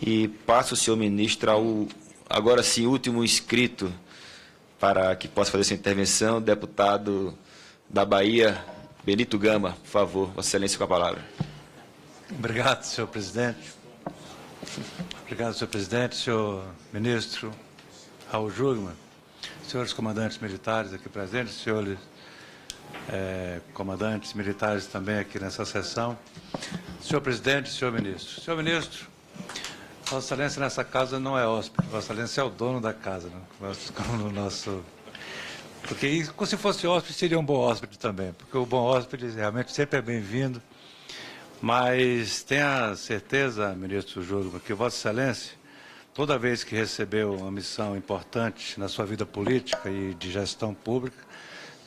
E passo o senhor ministro ao, agora sim, último inscrito para que possa fazer sua intervenção, deputado da Bahia, Benito Gama. Por favor, Vossa Excelência, com a palavra. Obrigado, senhor presidente. Obrigado, senhor presidente, senhor ministro Raul Jungmann, senhores comandantes militares aqui presentes, senhores comandantes militares também aqui nessa sessão, senhor presidente, senhor ministro. Senhor ministro, Vossa Excelência nessa casa não é hóspede, Vossa Excelência é o dono da casa, né? Como no nosso... Porque se fosse hóspede, seria um bom hóspede também, porque o bom hóspede realmente sempre é bem-vindo. Mas tenha certeza, ministro Jungmann, que Vossa Excelência, toda vez que recebeu uma missão importante na sua vida política e de gestão pública,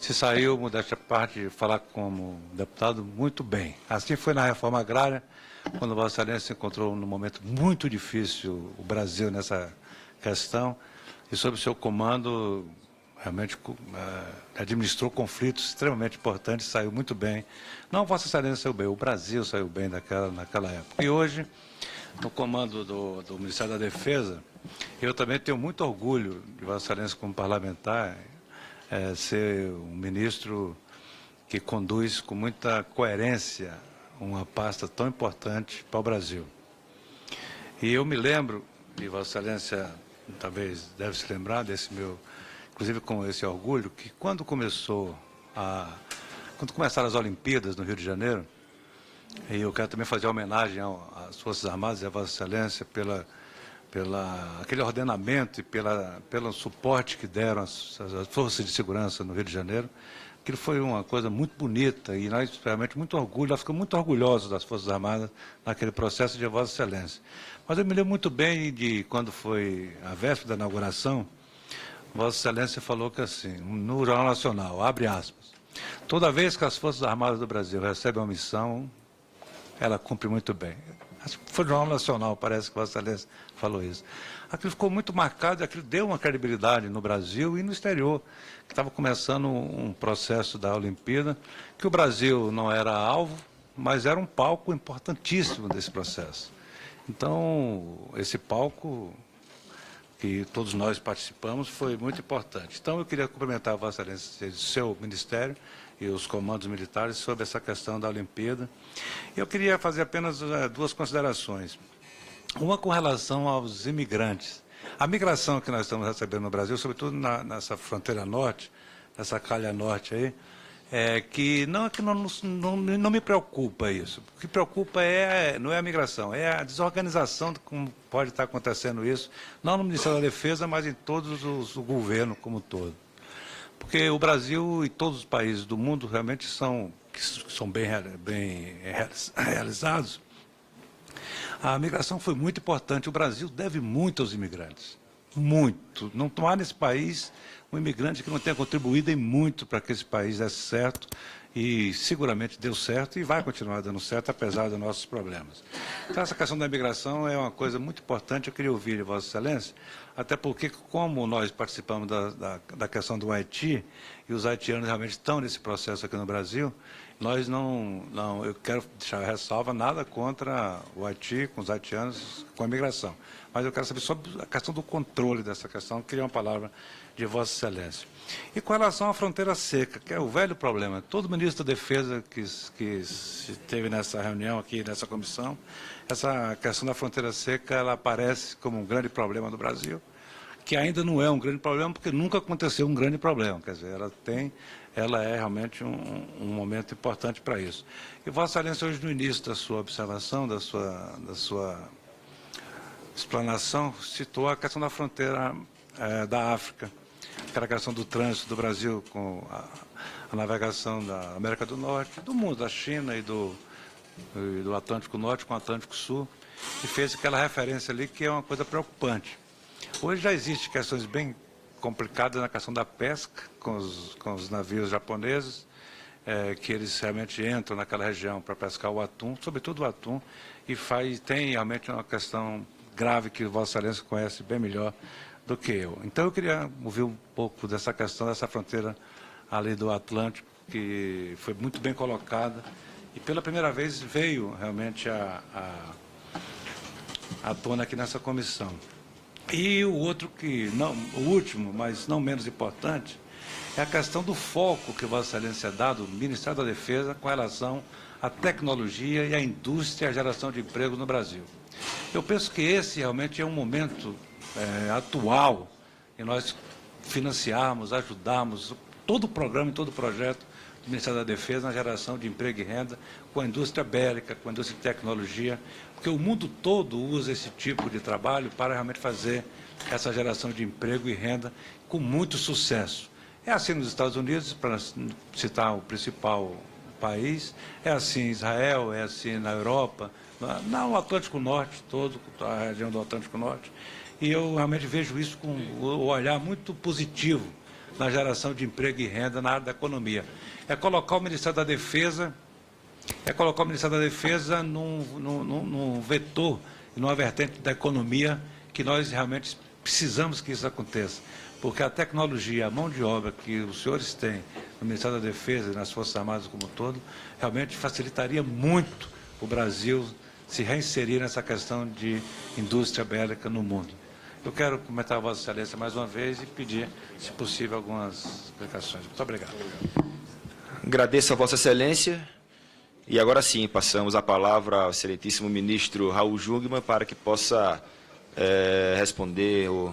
se saiu, modéstia à parte, de falar como deputado muito bem. Assim foi na reforma agrária, quando Vossa Excelência encontrou num momento muito difícil o Brasil nessa questão, e sob o seu comando realmente administrou conflitos extremamente importantes, saiu muito bem. Não Vossa Excelência saiu bem, o Brasil saiu bem naquela época. E hoje, no comando do Ministério da Defesa, eu também tenho muito orgulho de Vossa Excelência como parlamentar, ser um ministro que conduz com muita coerência uma pasta tão importante para o Brasil. E eu me lembro, e Vossa Excelência talvez deve se lembrar desse meu, inclusive com esse orgulho, que quando começaram as Olimpíadas no Rio de Janeiro, e eu quero também fazer homenagem às Forças Armadas e à Vossa Excelência aquele ordenamento e pelo suporte que deram as forças de segurança no Rio de Janeiro. Aquilo foi uma coisa muito bonita e nós realmente nós ficamos muito orgulhosos das Forças Armadas naquele processo de Vossa Excelência. Mas eu me lembro muito bem de quando foi a véspera da inauguração, Vossa Excelência falou que assim, no Jornal Nacional, abre aspas, toda vez que as Forças Armadas do Brasil recebem uma missão, ela cumpre muito bem. Foi no Jornal Nacional, parece que Vossa Excelência falou isso. Aquilo ficou muito marcado, aquilo deu uma credibilidade no Brasil e no exterior, que estava começando um processo da Olimpíada, que o Brasil não era alvo, mas era um palco importantíssimo desse processo. Então, esse palco que todos nós participamos foi muito importante. Então, eu queria cumprimentar a Vossa Excelência, seu Ministério e os comandos militares sobre essa questão da Olimpíada. Eu queria fazer apenas duas considerações. Uma com relação aos imigrantes. A migração que nós estamos recebendo no Brasil, sobretudo nessa fronteira norte, nessa calha norte aí, que não me preocupa isso. O que preocupa não é a migração, é a desorganização de como pode estar acontecendo isso, não no Ministério da Defesa, mas em todos o governo como um todo. Porque o Brasil e todos os países do mundo realmente são bem realizados. A migração foi muito importante. O Brasil deve muito aos imigrantes. Muito. Não há nesse país um imigrante que não tenha contribuído em muito para que esse país desse certo. E seguramente deu certo e vai continuar dando certo, apesar dos nossos problemas. Então, essa questão da imigração é uma coisa muito importante. Eu queria ouvir de Vossa Excelência, até porque, como nós participamos da questão do Haiti, e os haitianos realmente estão nesse processo aqui no Brasil, nós eu quero deixar ressalva nada contra o Haiti, com os haitianos, com a imigração. Mas eu quero saber sobre a questão do controle dessa questão, queria uma palavra de Vossa Excelência. E com relação à fronteira seca, que é o velho problema, todo ministro da Defesa que esteve nessa reunião aqui, nessa comissão, essa questão da fronteira seca, ela aparece como um grande problema do Brasil, que ainda não é um grande problema, porque nunca aconteceu um grande problema, quer dizer, ela é realmente um momento importante para isso. E Vossa Excelência, hoje no início da sua observação, da sua explanação, citou a questão da fronteira da África, aquela questão do trânsito do Brasil com a navegação da América do Norte, do mundo, da China e do Atlântico Norte com o Atlântico Sul, e fez aquela referência ali que é uma coisa preocupante. Hoje já existem questões bem complicadas na questão da pesca com os navios japoneses, que eles realmente entram naquela região para pescar o atum, sobretudo o atum, e tem realmente uma questão grave que Vossa Excelência conhece bem melhor do que eu. Então eu queria ouvir um pouco dessa questão, dessa fronteira ali do Atlântico, que foi muito bem colocada, e pela primeira vez veio realmente à tona aqui nessa comissão. E o outro o último, mas não menos importante, é a questão do foco que Vossa Excelência dá do Ministério da Defesa com relação à tecnologia e à indústria e à geração de empregos no Brasil. Eu penso que esse realmente é um momento atual em nós financiarmos, ajudarmos todo o programa e todo o projeto do Ministério da Defesa na geração de emprego e renda com a indústria bélica, com a indústria de tecnologia, porque o mundo todo usa esse tipo de trabalho para realmente fazer essa geração de emprego e renda com muito sucesso. É assim nos Estados Unidos, para citar o principal país, é assim em Israel, é assim na Europa, no Atlântico Norte todo, a região do Atlântico Norte, e eu realmente vejo isso com um olhar muito positivo na geração de emprego e renda na área da economia. É colocar o Ministério da Defesa, num vetor, numa vertente da economia que nós realmente precisamos que isso aconteça. Porque a tecnologia, a mão de obra que os senhores têm no Ministério da Defesa e nas Forças Armadas como um todo, realmente facilitaria muito o Brasil se reinserir nessa questão de indústria bélica no mundo. Eu quero comentar a Vossa Excelência mais uma vez e pedir, se possível, algumas explicações. Muito obrigado. Agradeço a Vossa Excelência. E agora sim, passamos a palavra ao excelentíssimo ministro Raul Jungmann para que possa responder ou